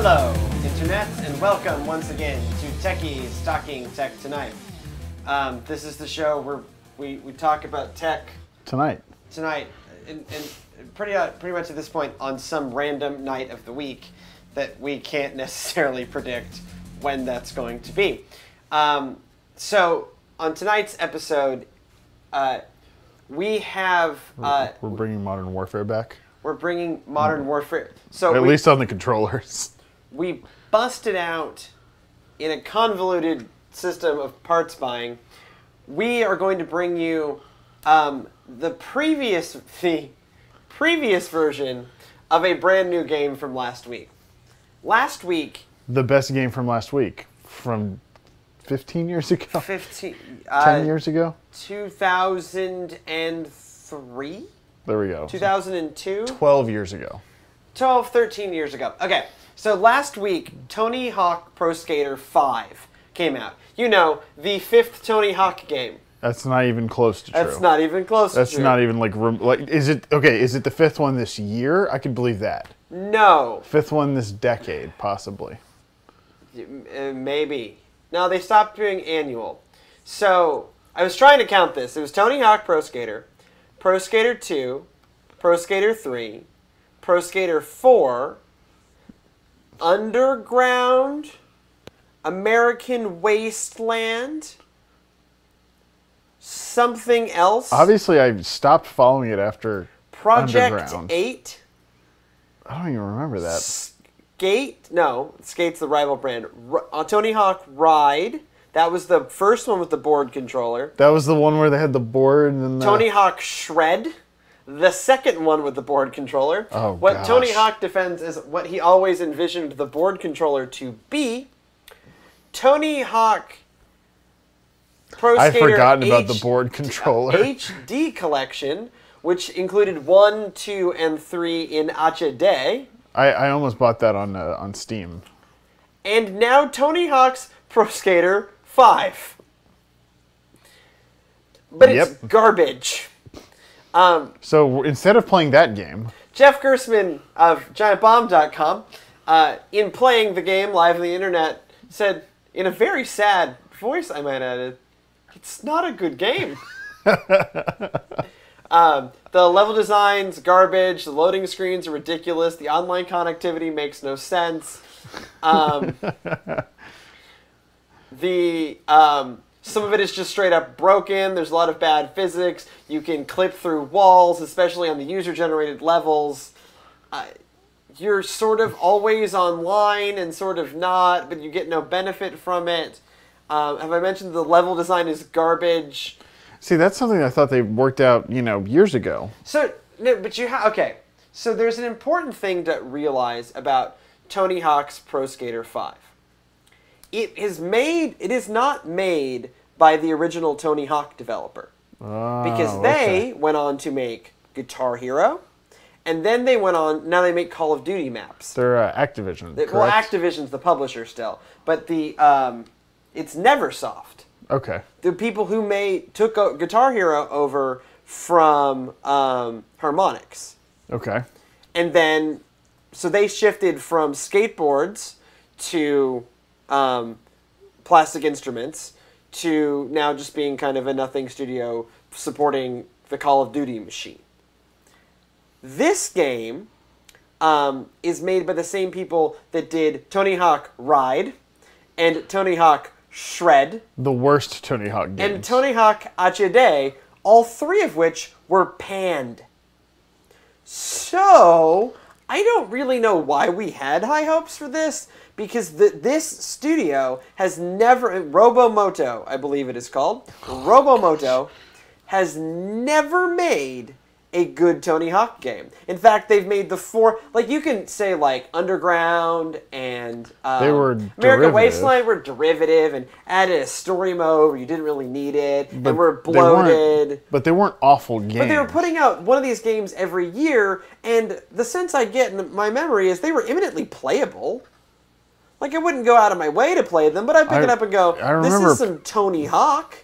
Hello, Internet, and welcome once again to Techies Talking Tech Tonight. This is the show where we talk about tech Tonight, and pretty much at this point on some random night of the week that we can't necessarily predict when that's going to be. So on tonight's episode, we have we're bringing Modern Warfare back. We're bringing Modern Warfare. So at least on the controllers. We busted out in a convoluted system of parts buying. We are going to bring you the previous version of a brand new game from last week. Last week, The best game from last week, from 15 years ago? 10 years ago? 2003? There we go. 2002? 12 years ago. 12, 13 years ago. Okay, so last week, Tony Hawk Pro Skater 5 came out. You know, the fifth Tony Hawk game. That's not even close to true. That's not even close to true. That's not even like, is it the fifth one this year? I could believe that. No. Fifth one this decade, possibly. Maybe. No, they stopped doing annual. So, I was trying to count this. It was Tony Hawk Pro Skater, Pro Skater 2, Pro Skater 3, Pro Skater 4, Underground, American Wasteland, something else. Obviously, I stopped following it after Project Underground. 8. I don't even remember that. Skate's the rival brand. Tony Hawk Ride. That was the first one with the board controller. That was the one where they had the board and Tony Hawk Shred. The second one with the board controller. Oh, what gosh. Tony Hawk defends is what he always envisioned the board controller to be. Tony Hawk Pro Skater I'd forgotten about the board controller. HD collection, which included 1, 2, and 3 in HD. I almost bought that on Steam. And now Tony Hawk's Pro Skater 5. But it's garbage. So instead of playing that game... Jeff Gersman of GiantBomb.com, in playing the game live on the internet, said, in a very sad voice, I might add, it's not a good game. The level design's garbage, the loading screens are ridiculous, the online connectivity makes no sense. Some of it is just straight up broken. There's a lot of bad physics. You can clip through walls, especially on the user-generated levels. You're sort of always online and sort of not, but you get no benefit from it. Have I mentioned the level design is garbage? See, that's something I thought they worked out, years ago. So, no, but okay. So there's an important thing to realize about Tony Hawk's Pro Skater 5. It is not made by the original Tony Hawk developer. Because they went on to make Guitar Hero, and then now they make Call of Duty maps. They're Activision, correct? Well, Activision's the publisher still, but it's Neversoft. Okay. The people who took Guitar Hero over from Harmonix. Okay. And then, so they shifted from skateboards to Plastic Instruments to now just being kind of a nothing studio supporting the Call of Duty machine. This game is made by the same people that did Tony Hawk Ride and Tony Hawk Shred. The worst Tony Hawk games. And Tony Hawk HD, all three of which were panned. So, I don't really know why we had high hopes for this, because this studio has never... Robomoto, I believe it is called. Robomoto has never made a good Tony Hawk game. In fact, they've made the four... Like, you can say, like, Underground and they were American Wasteland were derivative and added a story mode where you didn't really need it, and were bloated. But they weren't awful games. But they were putting out one of these games every year, and the sense I get in my memory is they were imminently playable. Like, I wouldn't go out of my way to play them, but I'd pick it up and go, this is some Tony Hawk.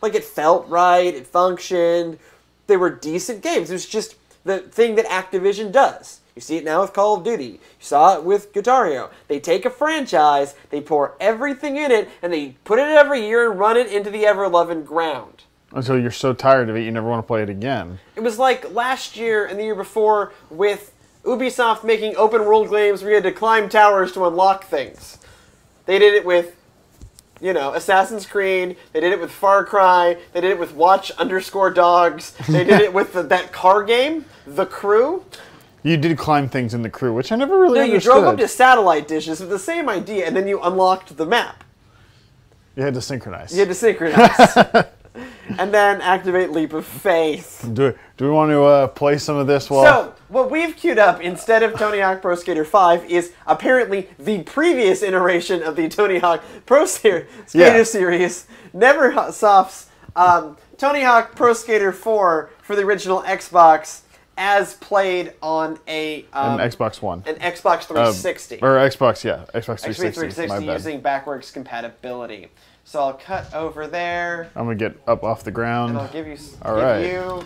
Like, it felt right, it functioned... They were decent games. It was just the thing that Activision does. You see it now with Call of Duty. You saw it with Guitar Hero. They take a franchise, they pour everything in it, and they put it every year and run it into the ever-loving ground. Until you're so tired of it, you never want to play it again. It was like last year and the year before with Ubisoft making open-world games where you had to climb towers to unlock things. They did it with, you know, Assassin's Creed. They did it with Far Cry. They did it with Watch_Dogs. They did it with that car game, The Crew. You did climb things in The Crew, which I never really understood. You drove up to satellite dishes with the same idea, and then you unlocked the map. You had to synchronize. You had to synchronize. And then activate Leap of Faith. Do we want to play some of this while... So, what we've queued up instead of Tony Hawk Pro Skater 5 is apparently the previous iteration of the Tony Hawk Pro Skater series, Neversoft's Tony Hawk Pro Skater 4 for the original Xbox, as played on an Xbox One. An Xbox 360. Or Xbox, yeah. Xbox 360. Xbox 360 using backwards compatibility. So I'll cut over there. I'm going to get up off the ground. And I'll give you, you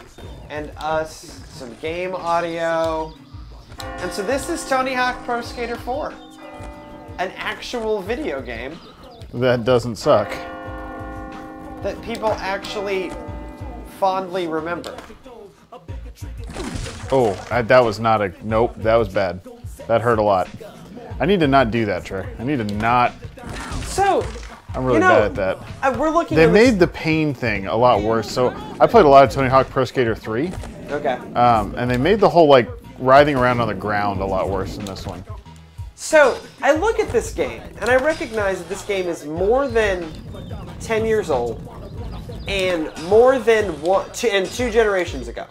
and us some game audio. And so this is Tony Hawk Pro Skater 4. An actual video game. That doesn't suck. That people actually fondly remember. Oh, that was not a... Nope, that was bad. That hurt a lot. I need to not do that, Trey. I need to not... So... I'm really bad at that. We're looking They at made the pain thing a lot worse. So I played a lot of Tony Hawk Pro Skater 3. Okay. And they made the whole, like, writhing around on the ground a lot worse than this one. So I look at this game, and I recognize that this game is more than 10 years old, and more than two generations ago.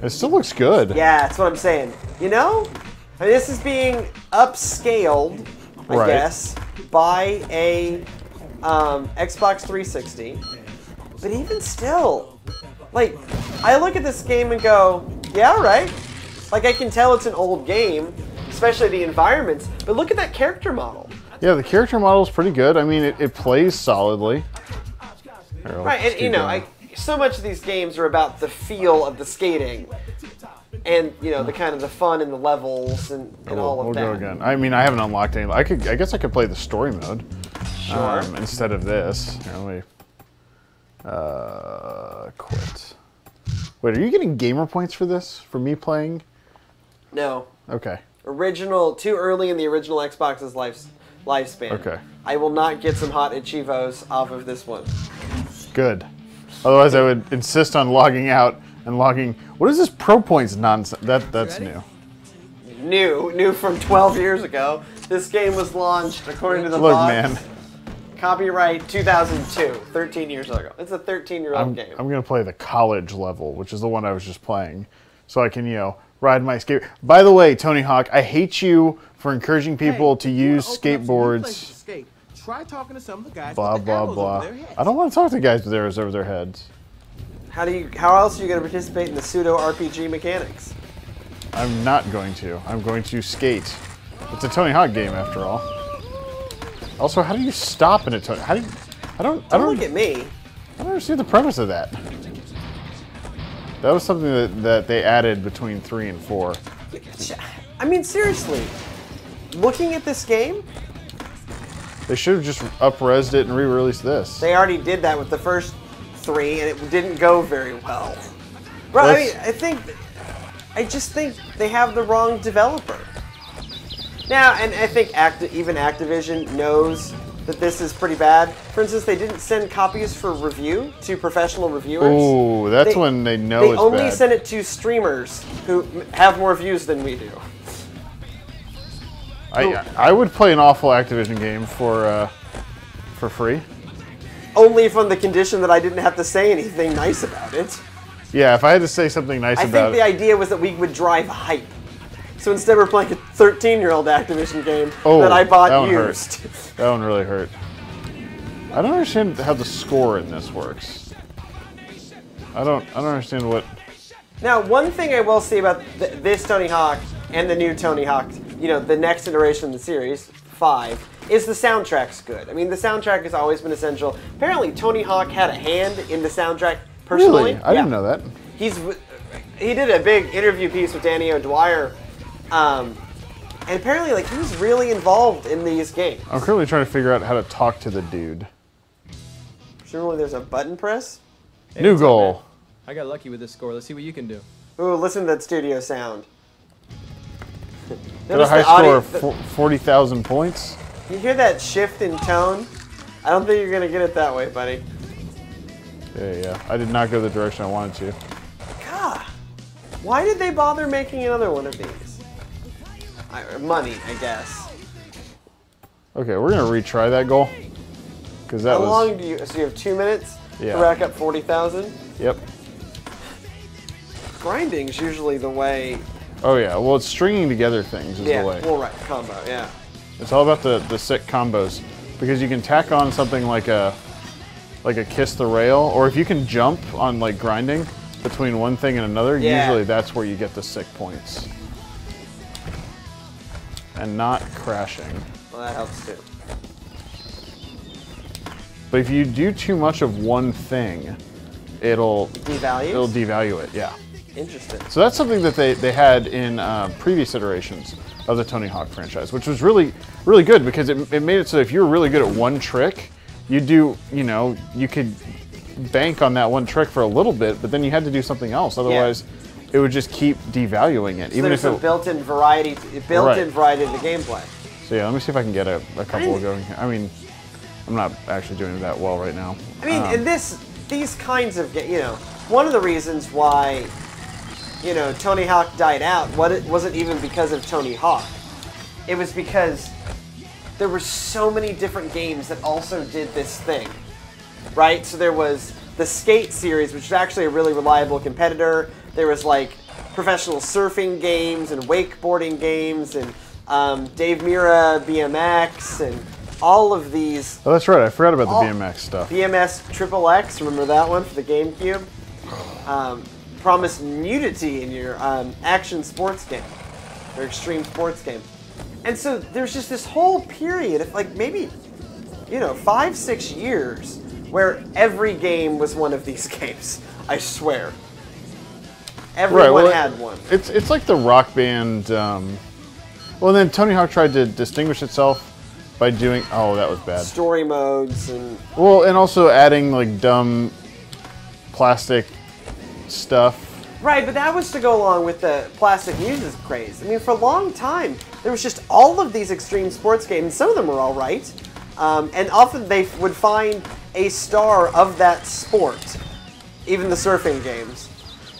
It still looks good. Yeah, that's what I'm saying. You know? I mean, this is being upscaled, I guess, by a Xbox 360. But even still, like, I look at this game and go, yeah, all right. Like, I can tell it's an old game, especially the environments, but look at that character model. Yeah, the character model is pretty good. I mean, it plays solidly. Here, right, and you know, so much of these games are about the feel of the skating. And, you know, the kind of the fun in the levels and all of that. We'll go again. I mean, I haven't unlocked any. I guess I could play the story mode. Sure. Instead of this. Here, let me quit. Wait, are you getting gamer points for this? For me playing? No. Okay. Too early in the original Xbox's lifespan. Okay. I will not get some hot Achievos off of this one. Good. Otherwise, I would insist on logging out and logging. What is this Pro Points nonsense? That's new. New from 12 years ago. This game was launched according to the Look, box. man. Copyright 2002, 13 years ago. It's a 13-year-old game. I'm gonna play the college level, which is the one I was just playing, so I can ride my skate. By the way, Tony Hawk, I hate you for encouraging people to use skateboards. Try talking to some of the guys. Blah blah blah. I don't want to talk to guys with arrows over their heads. How else are you going to participate in the pseudo RPG mechanics? I'm not going to. I'm going to skate. It's a Tony Hawk game, after all. Also, how do you stop in a Tony? How do you? I don't look at me. I don't understand the premise of that. That was something that they added between 3 and 4. I mean, seriously, looking at this game, they should have just up-resed it and re-released this. They already did that with the first 3, and it didn't go very well. Right? I mean, I just think they have the wrong developer. Now, and I think even Activision knows that this is pretty bad. For instance, they didn't send copies for review to professional reviewers. Ooh, that's when they know it's bad. They only send it to streamers who have more views than we do. I would play an awful Activision game for free. Only from the condition that I didn't have to say anything nice about it. Yeah, if I had to say something nice about it. I think the idea was that we would drive hype. So instead we're playing a 13-year-old Activision game that I bought used. That one really hurt. I don't understand how the score in this works. I don't understand what... Now, one thing I will say about this Tony Hawk and the new Tony Hawk, the next iteration of the series, 5, is the soundtrack's good. I mean, the soundtrack has always been essential. Apparently, Tony Hawk had a hand in the soundtrack personally. Really? I didn't know that. He did a big interview piece with Danny O'Dwyer And apparently, like, he was really involved in these games. I'm currently trying to figure out how to talk to the dude. Presumably there's a button press. Hey, New what's up, goal. man? I got lucky with this score. Let's see what you can do. Ooh, listen to that studio sound. Got a high score of 40,000 points. You hear that shift in tone? I don't think you're going to get it that way, buddy. Yeah. I did not go the direction I wanted to. God, why did they bother making another one of these? Money, I guess. Okay, we're gonna retry that goal. Cause that How was. long do you? So you have 2 minutes Yeah. to rack up 40,000. Yep. Grinding's usually the way. Oh yeah. Well, it's stringing together things is Yeah. the way. Well, right. Combo. Yeah. It's all about the sick combos because you can tack on something like a kiss the rail, or if you can jump on like grinding between one thing and another. Yeah. Usually that's where you get the sick points. And not crashing. Well, that helps too. But if you do too much of one thing, it'll devalue it. Yeah. Interesting. So that's something that they had in previous iterations of the Tony Hawk franchise, which was really good because it made it so if you were really good at one trick, you could bank on that one trick for a little bit, but then you had to do something else. Otherwise, it would just keep devaluing it. So even there's if some built-in variety, variety to the gameplay. So yeah, let me see if I can get a couple going here. I mean, I'm not actually doing that well right now. I mean, and these kinds of one of the reasons why Tony Hawk died out wasn't even because of Tony Hawk. It was because there were so many different games that also did this thing, right? So there was the Skate series, which was actually a really reliable competitor. There was like professional surfing games and wakeboarding games and Dave Mira BMX and all of these. Oh, that's right. I forgot about the BMX stuff. BMS Triple X, remember that one for the GameCube? Promised nudity in your action sports game or extreme sports game. And so there's just this whole period of like maybe 5-6 years where every game was one of these games. I swear. Everyone had one. It's like the Rock Band. Well, then Tony Hawk tried to distinguish itself by doing. Oh, that was bad. Story modes and. Well, and also adding like dumb plastic stuff. Right, but that was to go along with the plastic music craze. I mean, for a long time, there was just all of these extreme sports games. Some of them were all right, and often they would find a star of that sport, even the surfing games.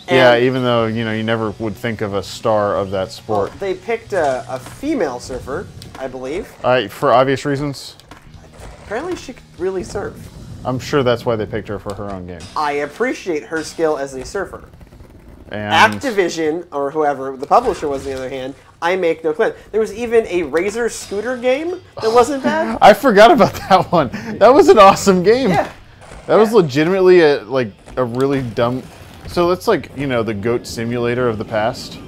And yeah, even though you never would think of a star of that sport. Well, they picked a female surfer, I believe. For obvious reasons. Apparently, she could really surf. I'm sure that's why they picked her for her own game. I appreciate her skill as a surfer. And Activision, or whoever, the publisher was on the other hand, I make no claim. There was even a Razor scooter game that wasn't bad. I forgot about that one. That was an awesome game. Yeah. That was legitimately a really dumb. So that's like the Goat Simulator of the past.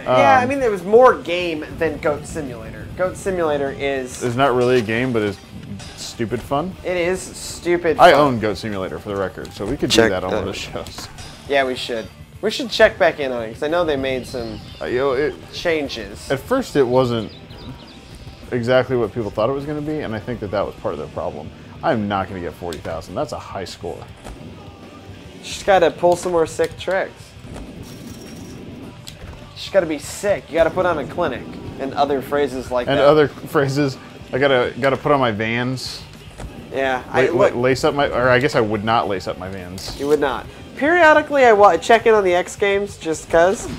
Yeah, I mean there was more game than Goat Simulator. Goat Simulator is not really a game, but is stupid fun. It is stupid. I fun. own Goat Simulator for the record, so we could do that on one of the shows. Yeah, we should. We should check back in on it because I know they made some changes. At first, it wasn't exactly what people thought it was going to be, and I think that was part of the problem. I'm not going to get 40,000. That's a high score. You just got to pull some more sick tricks. You just got to be sick. You got to put on a clinic and other phrases like that. And other phrases. I gotta put on my Vans. Yeah, lace up my, or I guess I would not lace up my Vans. You would not. Periodically, I check in on the X Games just cause,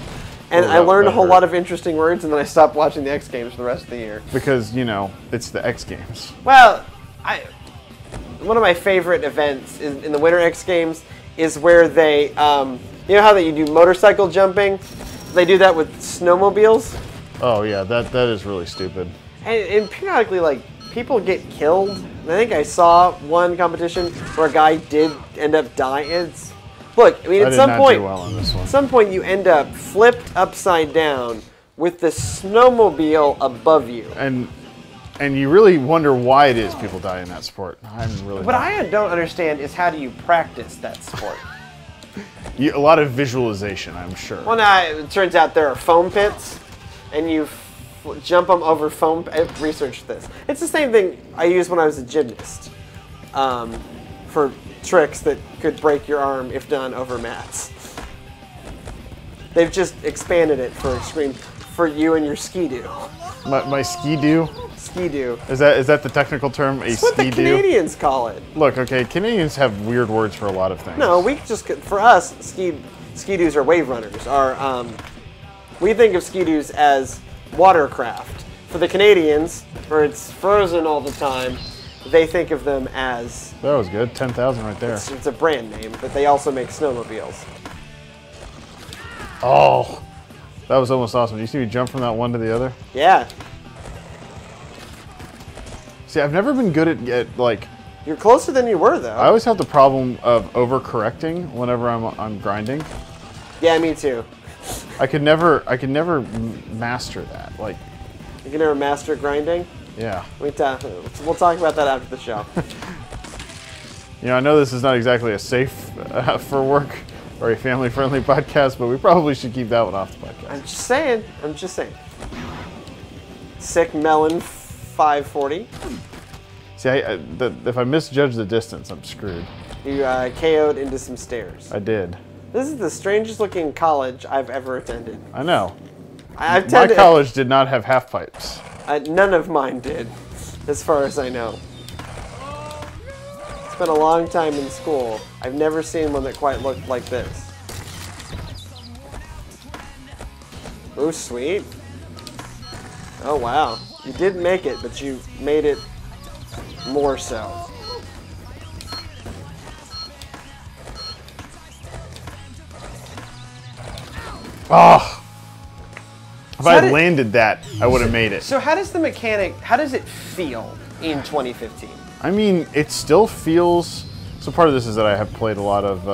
and I learned a whole lot of interesting words, and then I stopped watching the X Games for the rest of the year. Because it's the X Games. Well, one of my favorite events in the Winter X Games is where they, you know how that you do motorcycle jumping? They do that with snowmobiles. Oh yeah, that is really stupid. And periodically, like, people get killed. And I think I saw one competition where a guy did end up dying. Look, I mean, at some point, at some point, you end up flipped upside down with the snowmobile above you. And you really wonder why it is people die in that sport. What I don't understand is how do you practice that sport? A lot of visualization, I'm sure. Well, now it turns out there are foam pits. and you jump them over foam. I've researched this. It's the same thing I used when I was a gymnast for tricks that could break your arm if done over mats. They've just expanded it for you and your ski-doo. My ski-doo? Ski-doo. Is that the technical term? That's what the Canadians call it. Look, okay, Canadians have weird words for a lot of things. No, for us, ski-doos are wave runners. We think of ski-doos as watercraft. For the Canadians, where it's frozen all the time, they think of them as... That was good. 10,000 right there. It's a brand name, but they also make snowmobiles. Oh, that was almost awesome. Did you see me jump from that one to the other? Yeah. See, I've never been good at like... You're closer than you were, though. I always have the problem of overcorrecting whenever I'm grinding. Yeah, me too. I could never master that. Like, you can never master grinding? yeah. We'll talk about that after the show. You know, I know this is not exactly a safe for work or a family-friendly podcast, but we probably should keep that one off the podcast. I'm just saying. Sick melon 540. See, if I misjudge the distance, I'm screwed. You KO'd into some stairs. I did. This is the strangest looking college I've ever attended. I know. My college did not have half pipes. None of mine did, as far as I know. It's been a long time in school. I've never seen one that quite looked like this. Ooh, sweet. Oh, wow. You did make it, but you made it more so. Oh! If I had landed that, I would have made it. So how does it feel in 2015? I mean, it still feels... So part of this is that I have played a lot of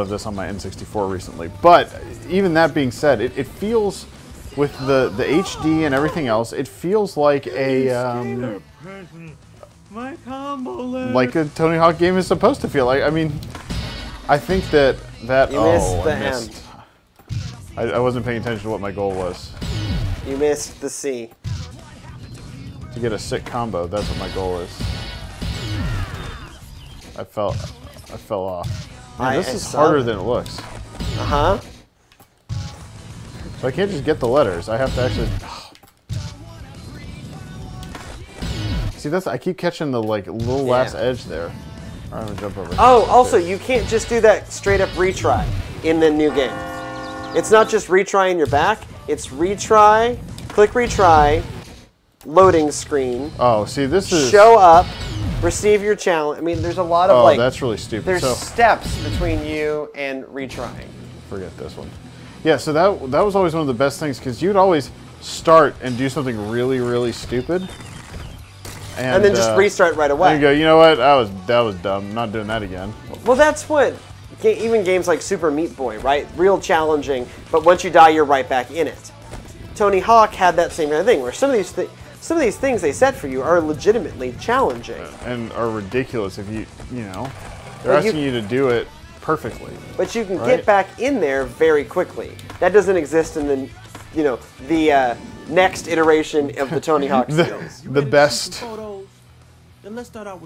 this on my N64 recently. But even that being said, it feels, with the HD and everything else, it feels like a... My combo left. like a Tony Hawk game is supposed to feel like. I mean, I think that... You missed the M. I wasn't paying attention to what my goal was. You missed the C. To get a sick combo, that's what my goal is. I fell off. Man, this is harder than it looks. Uh-huh. So I can't just get the letters. I have to actually... See, I keep catching the little last edge there. I'm gonna jump over. Oh, also, you can't just do that straight up retry in the new game. It's not just retry in your back. It's retry, click retry, loading screen. Oh, see, this is... Show up, receive your challenge. I mean, there's a lot of Oh, that's really stupid. There's steps between you and retrying. Forget this one. Yeah, so that was always one of the best things, because you'd always start and do something really, really stupid. And then just restart right away. And you go, you know what? That was dumb. I'm not doing that again. Well, that's what even games like Super Meat Boy, right? Real challenging, but once you die, you're right back in it. Tony Hawk had that same kind of thing, where some of these things they set for you are legitimately challenging and are ridiculous if they're asking you to do it perfectly. But you can get back in there very quickly. That doesn't exist in the next iteration of the Tony Hawk skills. The best. Then let's start out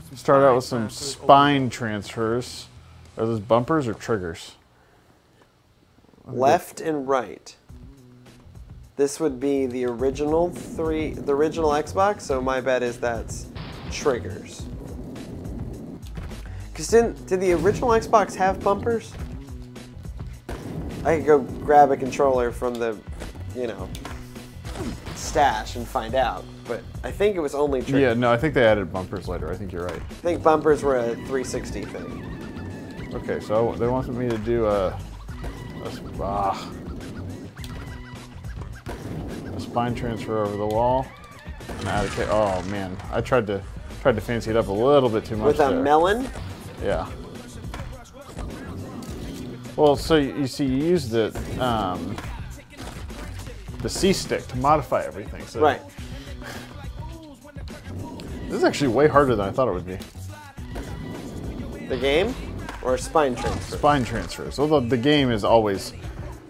with some spine transfers. Are those bumpers or triggers? Left and right. This would be the original Xbox, so my bet is that's triggers. Because did the original Xbox have bumpers? I could go grab a controller from the, stash and find out, but I think it was only triggers. Yeah, no, I think they added bumpers later. I think you're right. I think bumpers were a 360 thing. Okay, so they wanted me to do a spine transfer over the wall and add a oh man, I tried to fancy it up a little bit too much. With a melon? Yeah. Well, so you see, you use the C stick to modify everything. So right. This is actually way harder than I thought it would be. The game? Or spine transfer? Spine transfers. Although the game is always...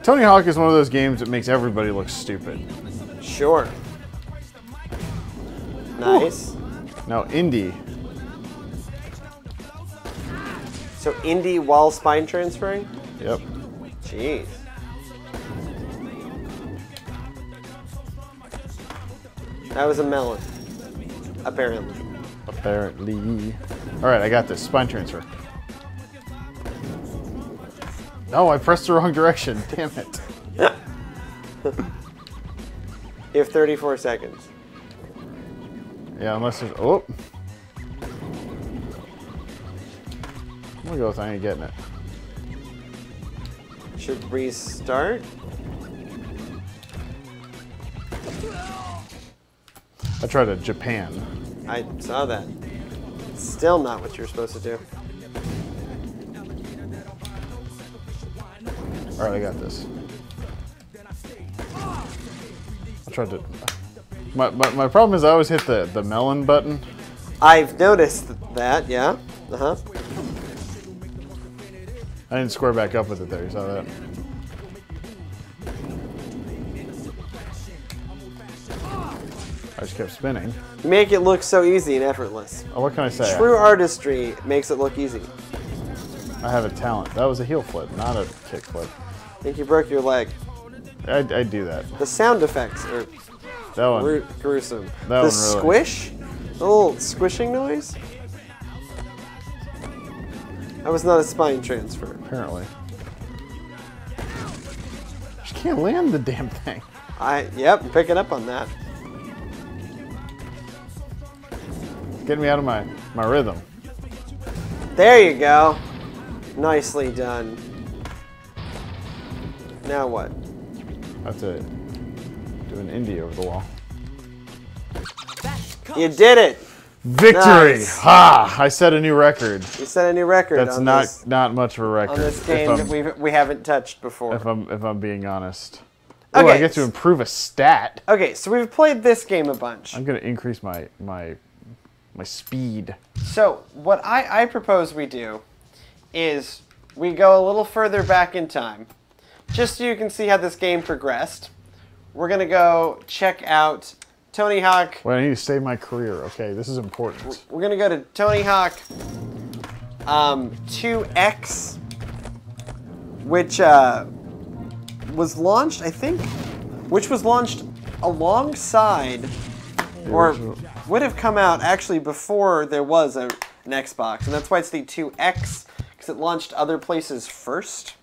Tony Hawk is one of those games that makes everybody look stupid. Sure. Nice. Now indie. So indie while spine transferring? Yep. Jeez. That was a melon. Apparently. Apparently. All right, I got this. Spine transfer. No, I pressed the wrong direction. Damn it. You have 34 seconds. Yeah, unless there's... Oh. I'm gonna go with I ain't getting it. Should restart? I tried a Japan. I saw that. Still not what you're supposed to do. All right, I got this. I tried to... My problem is I always hit the melon button. I've noticed that, yeah. Uh-huh. I didn't square back up with it there. You saw that? I just kept spinning. You make it look so easy and effortless. Oh, what can I say? True artistry makes it look easy. I have a talent. That was a heel flip, not a kick flip. I think you broke your leg. I do that. The sound effects are That one. gruesome. That the one really. squish? The little squishing noise? That was not a spine transfer. Apparently. Just can't land the damn thing. Yep, I'm picking up on that. Getting me out of my rhythm. There you go. Nicely done. Now what? That's it. Do an indie over the wall. You did it! Victory! Nice. Ha! I set a new record. You set a new record That's on not much of a record. on this game that we haven't touched before. If I'm being honest. Oh, Okay. I get to improve a stat. Okay, so we've played this game a bunch. I'm gonna increase my speed. So what I propose we do is we go a little further back in time, just so you can see how this game progressed. We're gonna go check out Tony Hawk. Wait, I need to save my career. Okay, this is important. We're gonna go to Tony Hawk 2X, which was launched, I think, which was launched alongside, or original. would have come out actually before there was an Xbox, and that's why it's the 2X, because it launched other places first,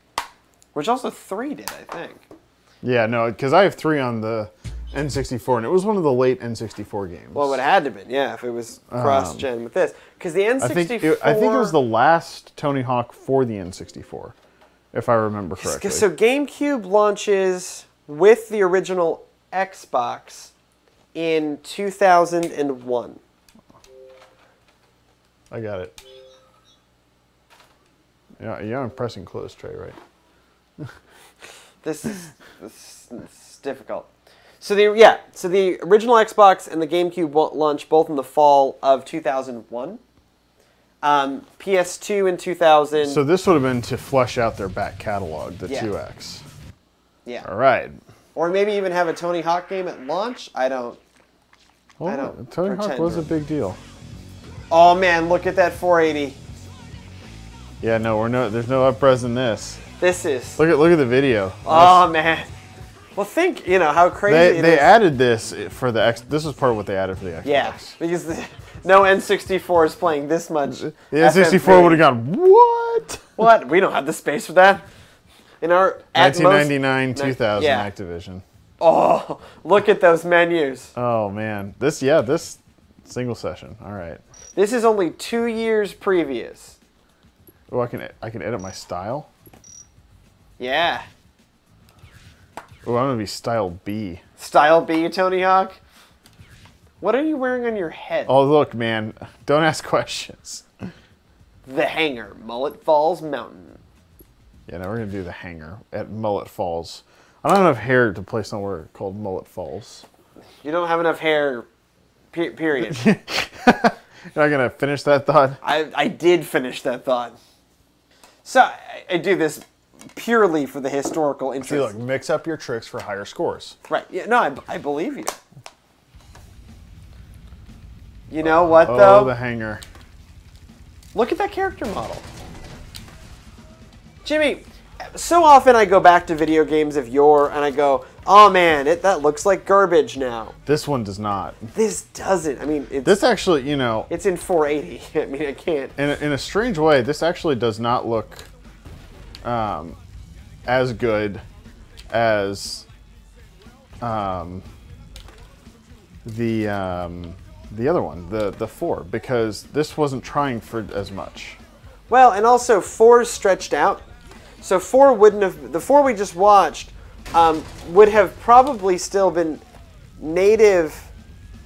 which also 3 did, I think. Yeah, no, because I have 3 on the N64, and it was one of the late N64 games. Well, it would have had to have been, yeah, if it was cross-gen with this, because the N64. I think it was the last Tony Hawk for the N64, if I remember correctly. So GameCube launches with the original Xbox in 2001. I got it. Yeah, I'm pressing close tray, right? This is difficult. So the original Xbox and the GameCube launched both in the fall of 2001. PS2 in 2000. So this would have been to flesh out their back catalog, the Yeah. 2X. Yeah. All right. Or maybe even have a Tony Hawk game at launch. I don't Tony Hawk pretend was to. a big deal. Oh man, look at that 480. Yeah, no, there's no up-res in this. This is. Look at the video. Oh man. Well, think how crazy it is. They added this for the X. This was part of what they added for the Xbox. Yeah, because no N64 is playing this much. The N64 would have gone, what? What? We don't have the space for that. In our 1999, 2000 yeah. Activision. Oh, look at those menus. Oh man, this single session. All right. This is only 2 years previous. Oh, I can edit my style. Yeah. Oh, I'm gonna be style B. Style B, Tony Hawk. What are you wearing on your head? Oh look, man, don't ask questions. The Hangar, Mullet Falls Mountain. Yeah, now we're gonna do the hangar at Mullet Falls. I don't have enough hair to play somewhere called Mullet Falls. You don't have enough hair, period. You're not gonna finish that thought? I did finish that thought. So I do this purely for the historical interest. See, look, mix up your tricks for higher scores. Right. Yeah. No, I believe you. You know what, Oh, though? the hanger. Look at that character model. Jimmy, so often I go back to video games of yore and I go, oh man, that looks like garbage now. This one does not. This doesn't. I mean, This actually, you know... It's in 480. I mean, I can't... In a strange way, this actually does not look as good as the other one, the 4, because this wasn't trying for as much. Well, and also 4 is stretched out. So 4 wouldn't have... The 4 we just watched would have probably still been native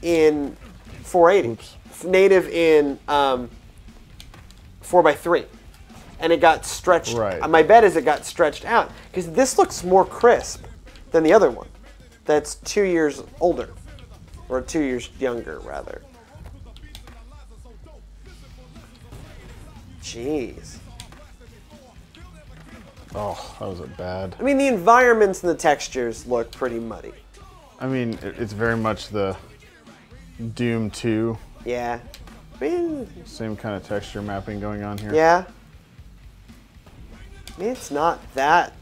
in 480. Oops. Native in 4x3. And it got stretched. Right. My bet is it got stretched out. Because this looks more crisp than the other one. That's 2 years older. Or 2 years younger, rather. Jeez. Oh, that was a bad... I mean, the environments and the textures look pretty muddy. I mean, it's very much the Doom 2. Yeah. I mean, Same kind of texture mapping going on here. yeah. I mean, it's not that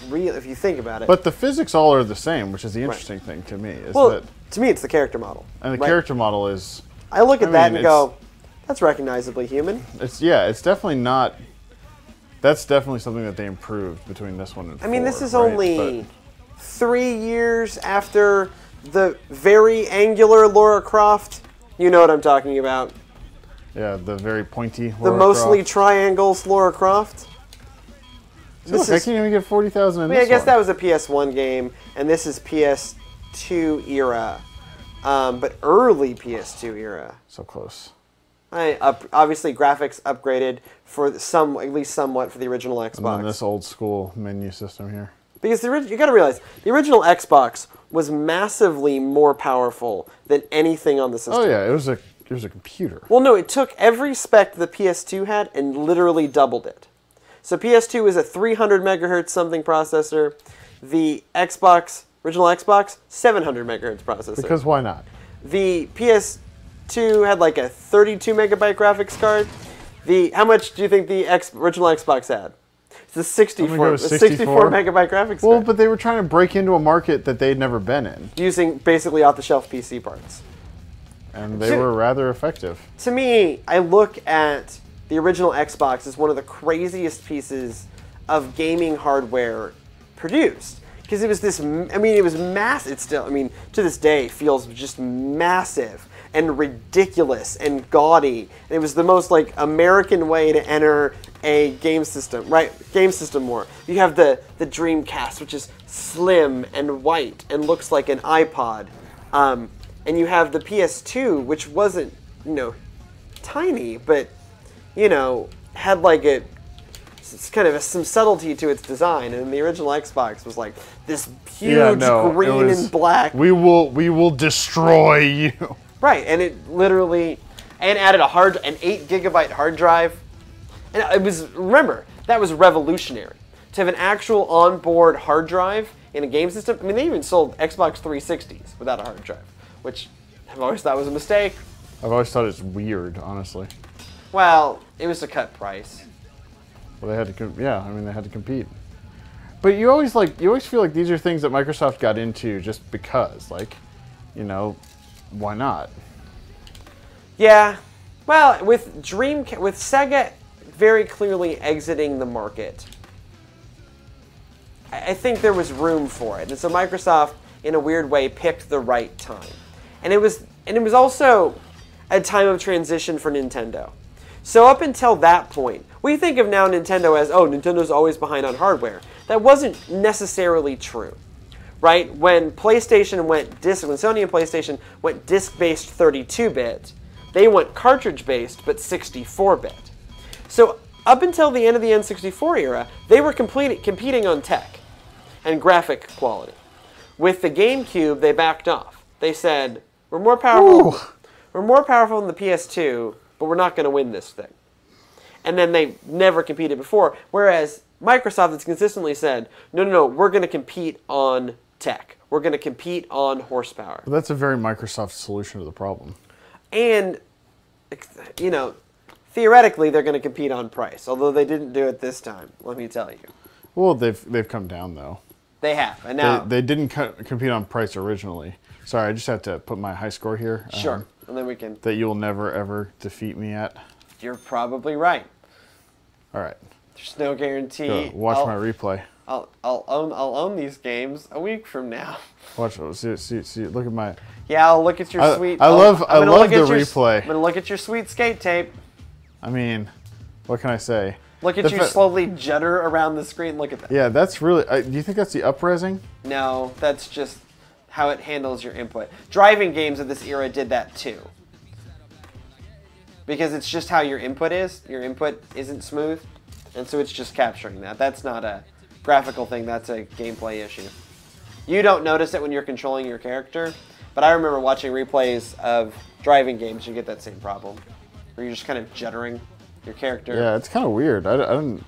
real if you think about it. But the physics all are the same, which is the interesting thing to me. Is well, that, to me, it's the character model. and the right? character model is... I look at I that mean, and go, that's recognizably human. It's definitely not... That's definitely something that they improved between this one and 4. I mean, this is right? only 3 years after the very angular Lara Croft. You know what I'm talking about. Yeah, the very pointy The Lara mostly Croft. triangles Lara Croft. See, look, I can't even get 40,000 in I mean, I this guess one. that was a PS1 game, and this is PS2 era. But early PS2 era. So close. Obviously, graphics upgraded for at least somewhat for the original Xbox. And then this old school menu system here. Because you got to realize the original Xbox was massively more powerful than anything on the system. Oh yeah, it was a computer. Well, no, it took every spec the PS2 had and literally doubled it. So PS2 is a 300 megahertz something processor. The original Xbox, 700 megahertz processor. Because why not? The PS2 had like a 32 megabyte graphics card. How much do you think the original Xbox had? It's a 64 megabyte graphics Well, card. but they were trying to break into a market that they'd never been in, Using basically off-the-shelf PC parts. and they were rather effective. To me, I look at the original Xbox as one of the craziest pieces of gaming hardware produced. Because it was this, I mean, it was massive. It still, I mean, to this day, feels just massive and ridiculous and gaudy. And it was the most, like, American way to enter a game system, right? Game system war. You have the Dreamcast, which is slim and white and looks like an iPod. And you have the PS2, which wasn't, tiny, but, had like it's kind of some subtlety to its design. And the original Xbox was like this huge green and black. We will destroy you. Right, and it literally, added an 8 gigabyte hard drive. And it was, remember, that was revolutionary. To have an actual onboard hard drive in a game system. I mean, they even sold Xbox 360s without a hard drive, which I've always thought was a mistake. I've always thought it's weird, honestly. Well, it was a cut price. Well, they had to, they had to compete. But you always feel like these are things that Microsoft got into just because, why not? Yeah, well, with Sega very clearly exiting the market, I think there was room for it, and so Microsoft, in a weird way, picked the right time, and it was also a time of transition for Nintendo. So up until that point, we think of now Nintendo as, Nintendo's always behind on hardware. That wasn't necessarily true, right? When PlayStation when Sony and PlayStation went disc-based 32-bit, they went cartridge-based but 64-bit. So up until the end of the N64 era, they were competing on tech and graphic quality. With the GameCube, they backed off. They said, we're more powerful than the PS2, but we're not going to win this thing. And then they never competed before. Whereas Microsoft has consistently said, no, we're going to compete on tech. We're going to compete on horsepower. But that's a very Microsoft solution to the problem. And, you know, theoretically, they're going to compete on price, although they didn't do it this time, let me tell you. Well, they've come down, though. They have, and now... They didn't compete on price originally. Sorry, I just have to put my high score here. Sure, and then we can... That you will never, ever defeat me at. You're probably right. All right. There's no guarantee. Go, watch my replay. I'll own these games a week from now. Watch. See. Look at my. Yeah, I'll look at your sweet. I love the replay. I'm gonna look at your sweet skate tape. I mean, what can I say? Look at you slowly judder around the screen. Look at that. Yeah, that's really. Do you think that's the up-resing? No, that's just how it handles your input. Driving games of this era did that too. Because it's just how your input is. Your input isn't smooth, and so it's just capturing that. That's not a graphical thing. That's a gameplay issue. You don't notice it when you're controlling your character, but I remember watching replays of driving games. You get that same problem, where you're just kind of juddering your character. Yeah, it's kind of weird. I don't.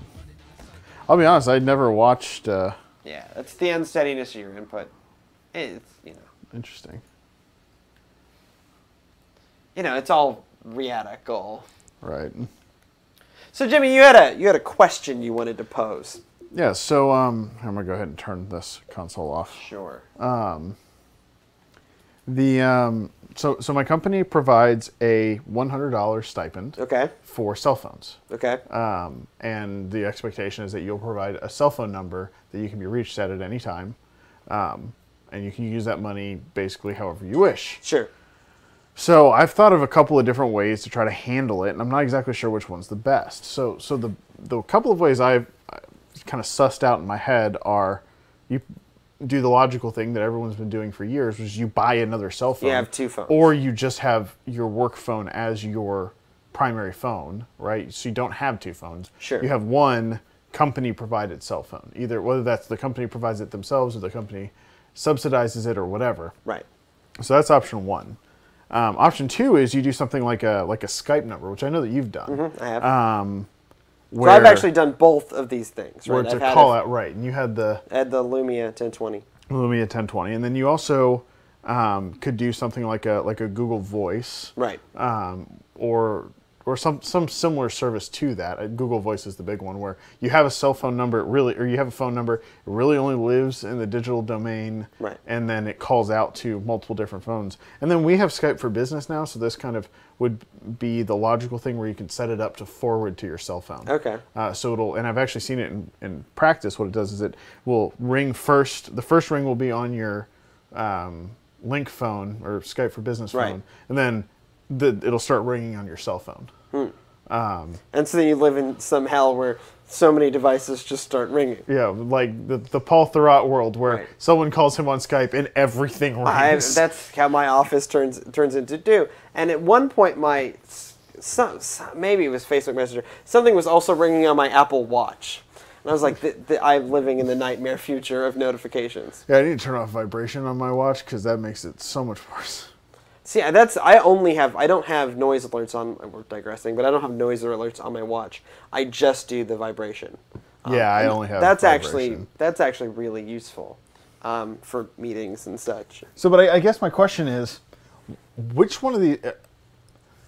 I'll be honest. I'd never watched. Yeah, that's the unsteadiness of your input. It's Interesting. It's all rhetorical. Right. So Jimmy, you had a question you wanted to pose. Yeah. So I'm gonna go ahead and turn this console off. Sure. So my company provides a $100 stipend. Okay. For cell phones. Okay. And the expectation is that you'll provide a cell phone number that you can be reached at any time, and you can use that money basically however you wish. Sure. So I've thought of a couple of different ways to try to handle it, and I'm not exactly sure which one's the best. So the couple of ways I've kind of sussed out in my head are, you do the logical thing that everyone's been doing for years, which is you buy another cell phone. You have two phones. Or you just have your work phone as your primary phone, right? So you don't have two phones. Sure. You have one company-provided cell phone. Either whether that's the company provides it themselves or the company subsidizes it or whatever. Right. So that's option one. Option two is you do something like a Skype number, which I know that you've done. Mm-hmm, I have. So I've actually done both of these things. Right? Where it's a call out, right? And you had the Lumia 1020. Lumia 1020, and then you also could do something like a Google Voice, right? Or some similar service to that. Google Voice is the big one, where you have a cell phone number, you have a phone number, it really only lives in the digital domain, right? And then it calls out to multiple different phones. And then we have Skype for Business now, so this kind of would be the logical thing where you can set it up to forward to your cell phone. Okay. So it'll, and I've actually seen it in practice. What it does is it will ring first. The first ring will be on your Link phone or Skype for Business phone, right. And then it'll start ringing on your cell phone. And so then you live in some hell where so many devices just start ringing. Yeah, like the Paul Thurrott world where right. someone calls him on Skype and everything rings. That's how my office turns into do. And at one point, maybe it was Facebook Messenger, something was also ringing on my Apple Watch. And I was like, I'm living in the nightmare future of notifications. Yeah, I need to turn off vibration on my watch because that makes it so much worse. See, I don't have noise alerts on, we're digressing, but I don't have noise alerts on my watch. I just do the vibration. Yeah, I only have that's vibration. actually really useful for meetings and such. So, but I guess my question is, which one of the,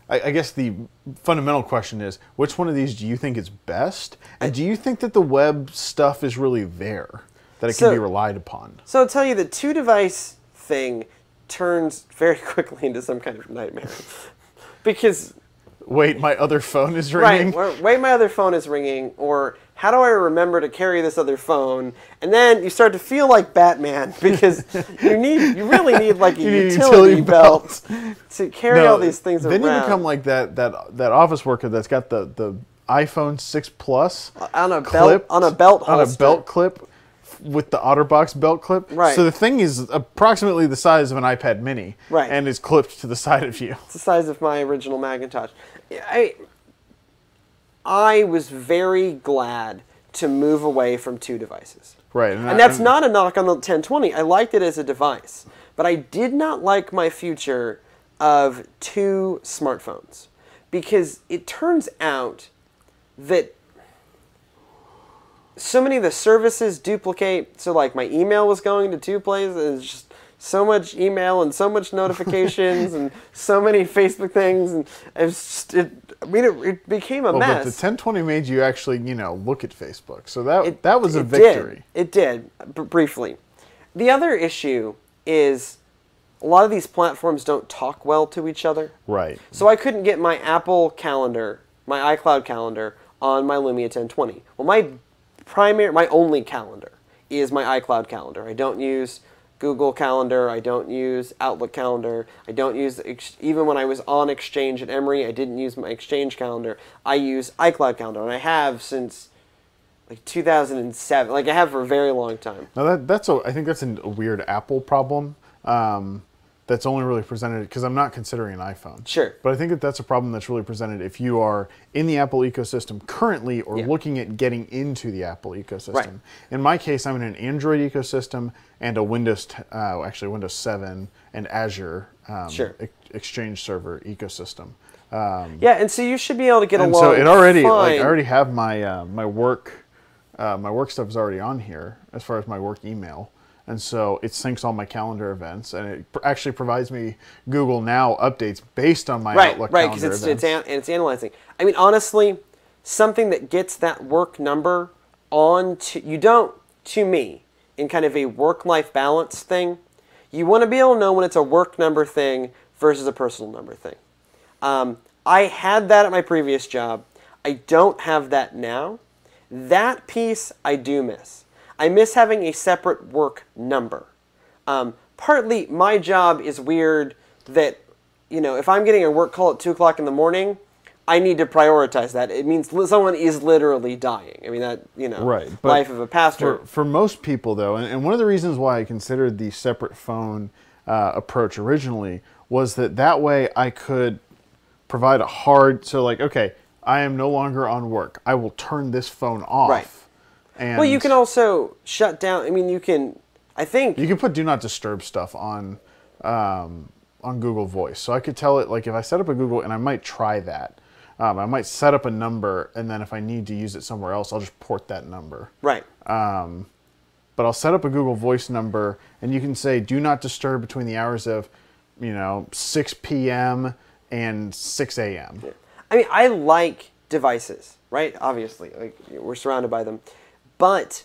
I guess the fundamental question is, which one of these do you think is best? And do you think that the web stuff is really there, that it can be relied upon? So I'll tell you, the two-device thing turns very quickly into some kind of nightmare. Because... Wait, my other phone is ringing? Right, wait, my other phone is ringing, or how do I remember to carry this other phone? And then you start to feel like Batman, because you really need like a utility belt to carry all these things around. Then you become like that office worker that's got the iPhone 6 Plus on a belt clip with the OtterBox belt clip. Right. So the thing is approximately the size of an iPad mini. Right. And is clipped to the side of you. It's the size of my original Macintosh. I was very glad to move away from two devices. Right. And that's not a knock on the 1020. I liked it as a device. But I did not like my future of two smartphones. Because it turns out that so many of the services duplicate. So like my email was going to two places. It's just so much email and so much notifications and so many Facebook things, and it became a mess. But the 1020 made you actually, look at Facebook. So that was a victory. It did, briefly. The other issue is a lot of these platforms don't talk well to each other. Right. So I couldn't get my Apple calendar, my iCloud calendar, on my Lumia 1020. Well, my only calendar is my iCloud calendar. I don't use Google Calendar. I don't use Outlook Calendar. I don't use, even when I was on Exchange at Emory, I didn't use my Exchange calendar. I use iCloud Calendar, and I have since like 2007. Like I have for a very long time. Now I think that's a weird Apple problem. That's only really presented because I'm not considering an iPhone. Sure. But I think that's a problem that's really presented if you are in the Apple ecosystem currently or looking at getting into the Apple ecosystem. Right. In my case, I'm in an Android ecosystem and a Windows 7 and Azure Exchange server ecosystem. Yeah, and so you should be able to get along. So it already, fine. I already have my work stuff is already on here as far as my work email. And so it syncs all my calendar events, and it actually provides me Google Now updates based on my Outlook calendar events. Right, because it's analyzing. I mean, honestly, something that gets that work number on to me, in kind of a work-life balance thing, you want to be able to know when it's a work number thing versus a personal number thing. I had that at my previous job. I don't have that now. That piece I do miss. I miss having a separate work number. Partly, my job is weird that, if I'm getting a work call at 2 o'clock in the morning, I need to prioritize that. It means someone is literally dying. I mean, right. Life of a pastor. For most people, though, and one of the reasons why I considered the separate phone approach originally was that way I could provide okay, I am no longer on work. I will turn this phone off. Right. Well, you can also shut down. I mean, you can put Do Not Disturb stuff on Google Voice. So I could tell it, like, if I set up a Google, and I might try that. I might set up a number, and then if I need to use it somewhere else, I'll just port that number. Right. But I'll set up a Google Voice number, and you can say, do not disturb between the hours of, 6 p.m. and 6 a.m. Yeah. I mean, I like devices, right? Obviously, like, we're surrounded by them. But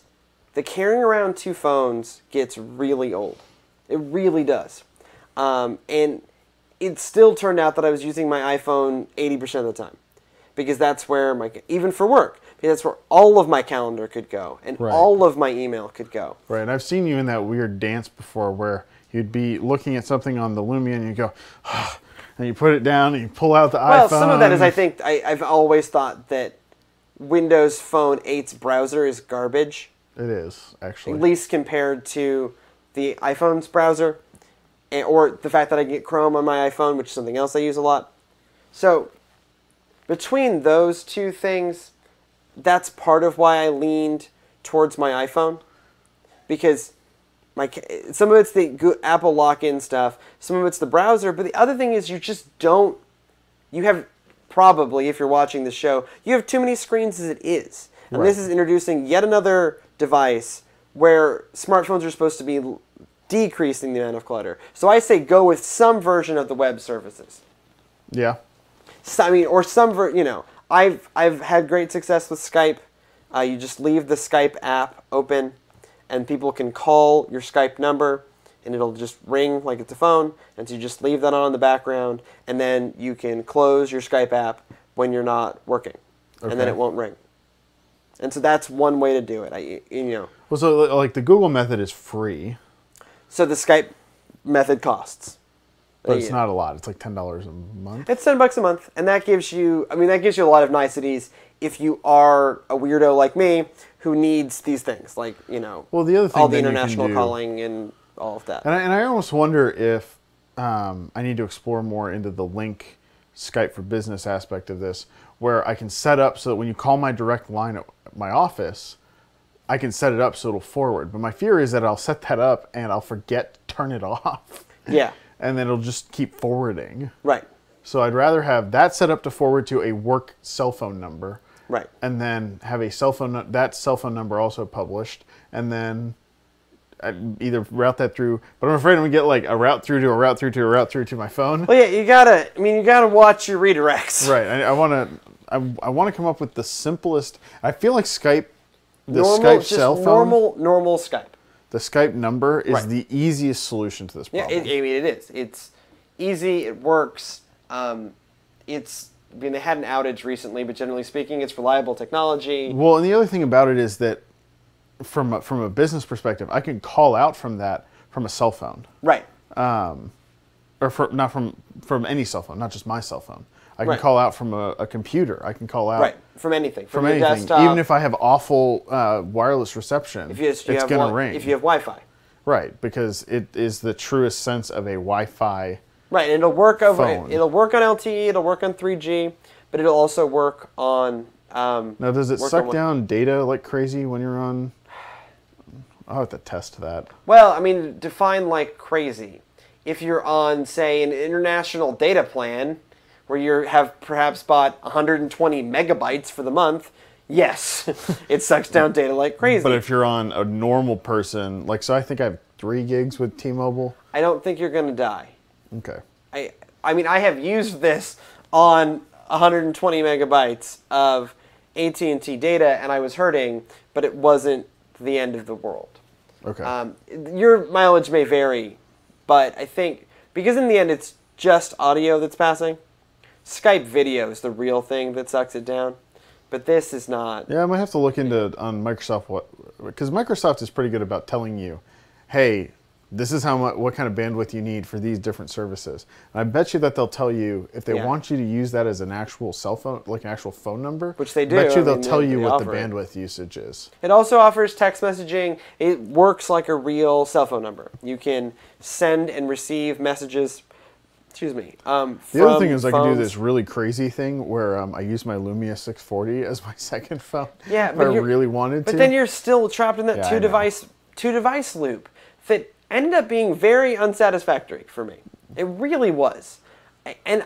the carrying around two phones gets really old. It really does. And it still turned out that I was using my iPhone 80% of the time. Because that's where even for work, because that's where all of my calendar could go. And all of my email could go. Right, and I've seen you in that weird dance before where you'd be looking at something on the Lumia and you go, and you put it down and you pull out the iPhone. Well, some of that is, I think, I've always thought that Windows Phone 8's browser is garbage. It is, actually. At least compared to the iPhone's browser. Or the fact that I get Chrome on my iPhone, which is something else I use a lot. So, between those two things, that's part of why I leaned towards my iPhone. Because some of it's the Apple lock-in stuff, some of it's the browser, but the other thing is you have... Probably, if you're watching the show, you have too many screens as it is. And this is introducing yet another device where smartphones are supposed to be decreasing the amount of clutter. So I say go with some version of the web services. Yeah. So, I mean, or I've had great success with Skype. You just leave the Skype app open, and people can call your Skype number, and it'll just ring like it's a phone, and so you just leave that on in the background, and then you can close your Skype app when you're not working, and then it won't ring. And so that's one way to do it. Well, so like the Google method is free. So the Skype method costs. But it's not a lot. It's like $10 a month. It's $10 a month, and that gives you. I mean, that gives you a lot of niceties if you are a weirdo like me who needs these things, like Well, the other thing all the international calling and all of that. And I almost wonder if I need to explore more into the Link Skype for Business aspect of this, where I can set up so that when you call my direct line at my office, I can set it up so it'll forward. But my fear is that I'll set that up and I'll forget to turn it off. Yeah. And then it'll just keep forwarding. Right. So I'd rather have that set up to forward to a work cell phone number Right. And then have a cell phone, that cell phone number also published, and then I'd either route that through, but I'm afraid I'm gonna get like a route through to a route through to a route through to my phone. Well, yeah, you gotta watch your redirects. Right. I want to come up with the simplest. I feel like Skype, Normal cell phone, normal Skype. the Skype number is Right. the easiest solution to this Yeah, problem. it is. It's easy. It works. They had an outage recently, but generally speaking, it's reliable technology. Well, and the other thing about it is that from a business perspective, I can call out from that from a cell phone, Right. or not from any cell phone, not just my cell phone. I can Right. call out from a computer. I can call out Right. From anything. from your anything, desktop. even if I have awful wireless reception. It's going to ring. If you have Wi-Fi. Right, because it is the truest sense of a Wi-Fi. Right, and it'll work over. Phone. It'll work on LTE. It'll work on 3G, but it'll also work on. Now, does it work suck on down data like crazy when you're on? I'll have to test that. Well, I mean, define like crazy. If you're on, say, an international data plan, where you have perhaps bought 120 megabytes for the month, yes, it sucks down data like crazy. But if you're on a normal person, like, so I think I have 3 gigs with T-Mobile. I don't think you're gonna die. Okay. I mean, I have used this on 120 megabytes of AT&T data, and I was hurting, but it wasn't the end of the world. Okay. Your mileage may vary, but I think, because in the end it's just audio that's passing, Skype video is the real thing that sucks it down. But this is not. Yeah, I might have to look into on Microsoft because Microsoft is pretty good about telling you, hey, this is what kind of bandwidth you need for these different services. And I bet you that they'll tell you if they want you to use that as an actual cell phone, like an actual phone number. Which they do. I bet you I they'll mean, tell you they what the offer it. bandwidth usage is. It also offers text messaging. It works like a real cell phone number. You can send and receive messages. Excuse me. The other thing is I can do this really crazy thing where I use my Lumia 640 as my second phone. Yeah, if but I you're- really wanted to. But then you're still trapped in that Yeah, I two device loop that ended up being very unsatisfactory for me. It really was. And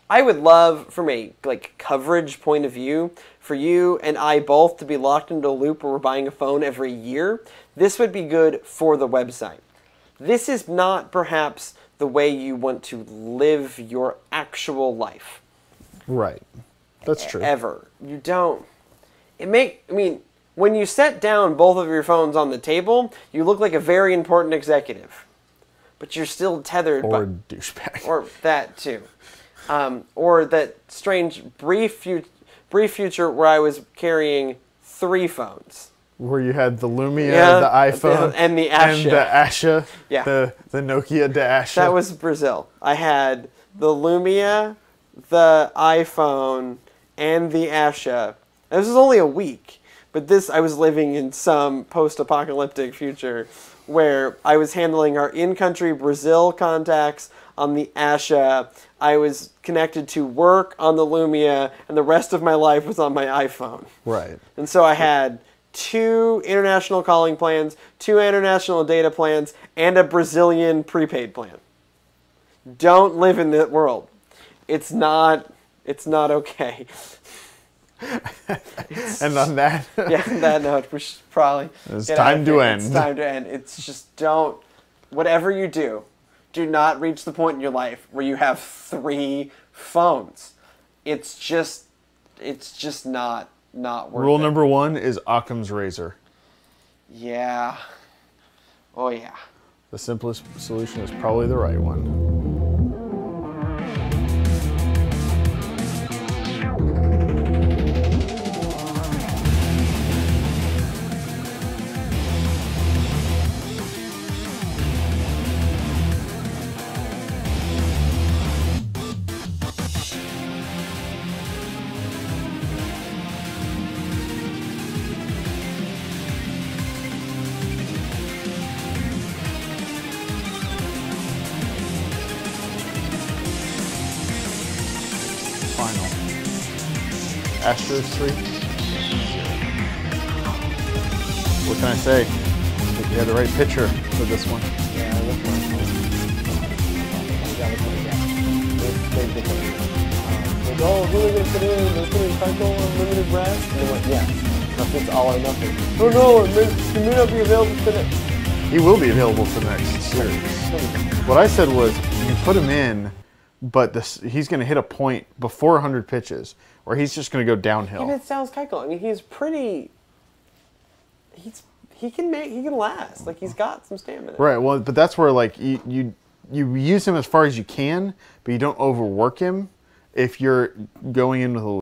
I would love, from a like coverage point of view, for you and I both to be locked into a loop where we're buying a phone every year. This would be good for the website. This is not perhaps the way you want to live your actual life. Right. That's true. Ever. You don't. I mean, when you set down both of your phones on the table, you look like a very important executive. But you're still tethered Or by... douchebag. Or that, too. Or that strange brief future where I was carrying 3 phones. Where you had the Lumia, Yeah, the iPhone, and the Asha. And the Asha. Yeah. The Nokia, the Asha. That was Brazil. I had the Lumia, the iPhone, and the Asha. This was only a week, but I was living in some post-apocalyptic future where I was handling our in-country Brazil contacts on the Asha. I was connected to work on the Lumia, and the rest of my life was on my iPhone. Right. And so I had 2 international calling plans, 2 international data plans, and a Brazilian prepaid plan. Don't live in that world. It's not okay. And on that, Yeah, on that note, we should probably It's get out time of to here. end. It's time to end. It's just whatever you do not reach the point in your life where you have 3 phones. It's just not worth rule it. number 1 is Occam's razor. Yeah. Oh yeah. The simplest solution is probably the right one. Final. Asterisk 3. What can I say? I think you had the right pitcher for this one. Yeah, this one. You gotta put it down. They've been oh, who are they going to put in? They're putting Keuchel on limited rest? And they went, yeah, it's all or nothing. Oh no, he may not be available for the next. He will be available for the next series. What I said was, you put him in, but he's going to hit a point before 100 pitches, or he's just going to go downhill. Even Sal's Keuchel, I mean, he's pretty. He can last. Like, he's got some stamina. Right. Well, but that's where like you use him as far as you can, but you don't overwork him if you're going in with a